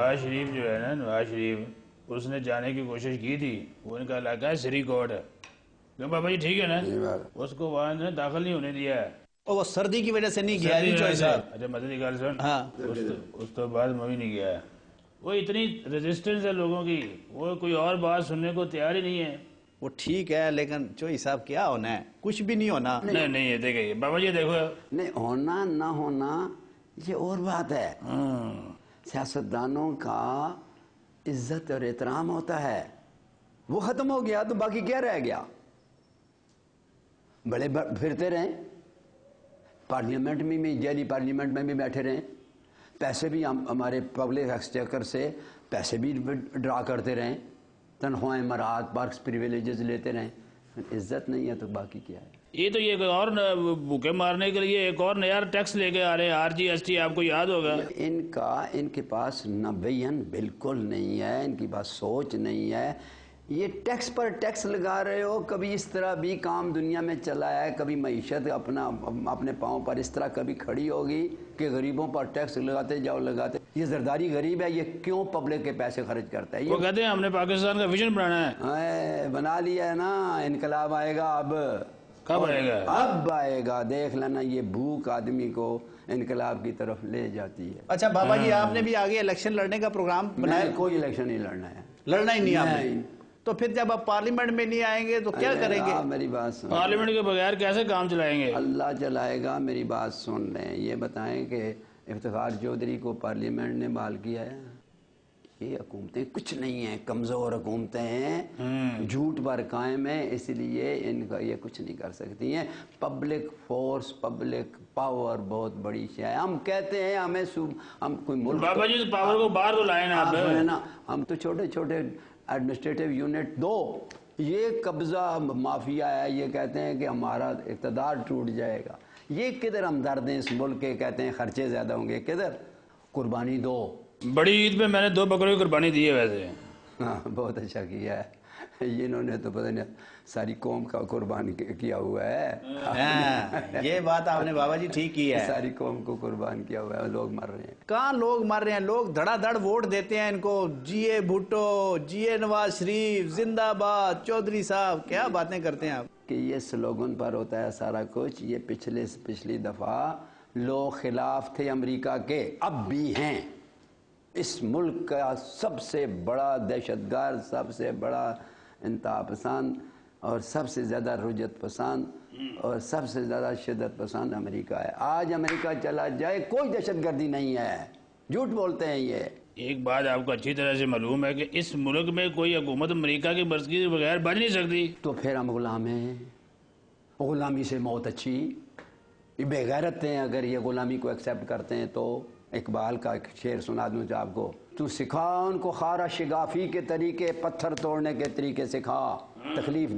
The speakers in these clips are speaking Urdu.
نواز شریف جو ہے نا، نواز شریف اس نے جانے کی کوشش کی تھی، وہ ان کا علاقہ ہے سری کوٹ ہے، کیوں بابا جی ٹھیک ہے نا، اس کو وہاں نے داخل نہیں ہونے دیا ہے، وہ سردی کی وجہ سے نہیں گیا جی چوئی صاحب. اچھا مدنی گل سن، ہاں اس تو بعد میں بھی نہیں گیا ہے. وہ اتنی ریزسٹنس ہے لوگوں کی، وہ کوئی اور بات سننے کو تیار ہی نہیں ہے. وہ ٹھیک ہے لیکن چوئی صاحب کیا ہونا ہے، کچھ بھی نہیں ہونا. نہیں ہے دیکھیں بابا جی دیکھو، نہیں ہونا نہ ہونا یہ اور بات ہے. سیاستدانوں کا عزت اور احترام ہوتا ہے، وہ ختم ہو گیا تو باقی کیا رہ گیا؟ بڑے پھرتے رہیں پارلیمنٹ میں بھی، جیلی پارلیمنٹ میں بھی بیٹھے رہیں، پیسے بھی ہمارے پبلک ایکسچیکر سے پیسے بھی ڈرا کرتے رہیں، تنخواہیں مراد پارکس پریویلیجز لیتے رہیں، عزت نہیں ہے تو باقی کیا ہے؟ یہ تو یہ اور بھوکے مارنے کے لیے ایک اور نیا ٹیکس لے کے آ رہے ہیں، آر جی ایس ٹی، آپ کو یاد ہوگا. ان کے پاس نبین بالکل نہیں ہے، ان کی پاس سوچ نہیں ہے. یہ ٹیکس پر ٹیکس لگا رہے ہو، کبھی اس طرح بھی کام دنیا میں چلا ہے، کبھی معیشت اپنے پاؤں پر اس طرح کبھی کھڑی ہوگی کہ غریبوں پر ٹیکس لگاتے جاؤ لگاتے. یہ زرداری غریب ہے، یہ کیوں پبلک کے پیسے خرچ کرتا ہے؟ وہ کہتے ہیں ہم نے پاکستان کا ویژن بنانا ہے. بنا لیا ہے نا، انقلاب آئے گا. اب کب آئے گا؟ اب آئے گا، دیکھ لینا. یہ بھوک آدمی کو انقلاب کی طرف لے جاتی ہے. اچھا بابا جی آپ نے بھی آگے الیکشن لڑنے کا پروگرام بنایا؟ کوئی الیکشن نہیں لڑنا ہے. لڑنا ہی نہیں آپ نے؟ تو پھر جب آپ پارلیمنٹ میں نہیں آئیں گے تو کیا کریں گے؟ میری بات سن، پارلیمنٹ کے بغیر کیسے کام چلائیں گے؟ اللہ چلائے گا. میری بات سن لیں، یہ بتائیں کہ افتخار چودھری کو پارلیمنٹ نے بحال کیا ہے؟ یہ حکومتیں کچھ نہیں ہیں، کمزور حکومتیں ہیں، جھوٹ پر قائم ہیں، اس لیے ان کا یہ کچھ نہیں کر سکتی ہیں. پبلک فورس، پبلک پاور بہت بڑی شے ہے. ہم کہتے ہیں ہم کوئی ملک، بابا جی پاور کو باہر تو لائیں نا آپ. ہم تو چھوٹے چھوٹے ایڈمنسٹریٹو یونٹ دو. یہ قبضہ مافیا ہے، یہ کہتے ہیں کہ ہمارا اقتدار ٹوٹ جائے گا. یہ کدھر ہمدرد ہیں اس ملک کے؟ کہتے ہیں خرچے زیادہ ہوں گے. کدھر؟ قربانی دو. بڑی عید پہ میں نے 2 بکروں کی قربانی دی ہے ویسے. ہاں بہت اچھا کیا ہے. انہوں نے تو پتہ نہیں ساری قوم کا قربان کیا ہوا ہے. یہ بات آپ نے بابا جی ٹھیک کی ہے، ساری قوم کو قربان کیا ہوا ہے. لوگ مر رہے ہیں. کہاں لوگ مر رہے ہیں؟ لوگ دھڑا دھڑ ووٹ دیتے ہیں ان کو. جی اے بھٹو، جی اے نواز شریف زندہ باد، چودھری صاحب کیا باتیں کرتے ہیں آپ. کہ یہ سلوگن پر ہوتا ہے سارا کچھ. یہ پچھلی دفعہ لوگ خلاف تھے امریکہ کے، اب بھی ہیں. اس ملک کا سب سے بڑا دہشت گرد، سب سے بڑا انتہا پسند اور سب سے زیادہ رجعت پسند اور سب سے زیادہ شدت پسند امریکہ ہے. آج امریکہ چلا جائے کوئی دہشت گردی نہیں ہے. جھوٹ بولتے ہیں یہ. ایک بات آپ کو اچھی طرح سے معلوم ہے کہ اس ملک میں کوئی حکومت امریکہ کی مرضی کے بغیر بن نہیں سکتی. تو پھر ہم غلام ہیں. غلامی سے موت اچھی. یہ بے غیرت ہیں اگر یہ غلامی کو ایکسیپٹ کرتے ہیں تو. اقبال کا ایک شعر سنا دوں آپ کو. تو سکھا ان کو خارا شگافی کے طریقے، پتھر توڑنے کے طریقے سکھا، تکلیف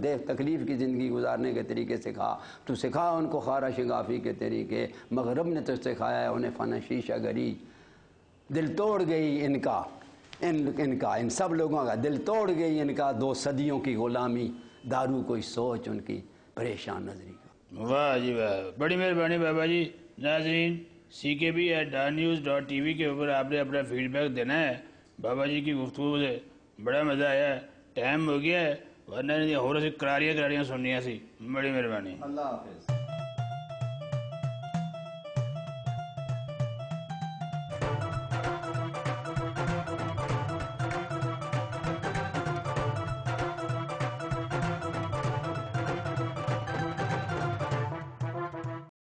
کی زندگی گزارنے کے طریقے سکھا. تو سکھا ان کو خارا شگافی کے طریقے، مغرب نے تو سکھایا ہے انہیں فن شیشہ گری. دل توڑ گئی ان کا ان سب لوگوں کا دل توڑ گئی ان کا 2 صدیوں کی غلامی. دارو کوئی سوچ ان کی پریشان نظری کا. واہ جی واہ، بڑی مہربانی بابا جی. ناظرین CKB@DanNews.TV کے اوپر آپ نے اپنا فیڈ بیک دینا ہے. بابا جی کی گفتگو سے بڑا مزہ آیا ہے. ٹائم ہو گیا ہے ورنہ اور کراریاں سننی سی. بڑی مہربانی. اللہ حافظ.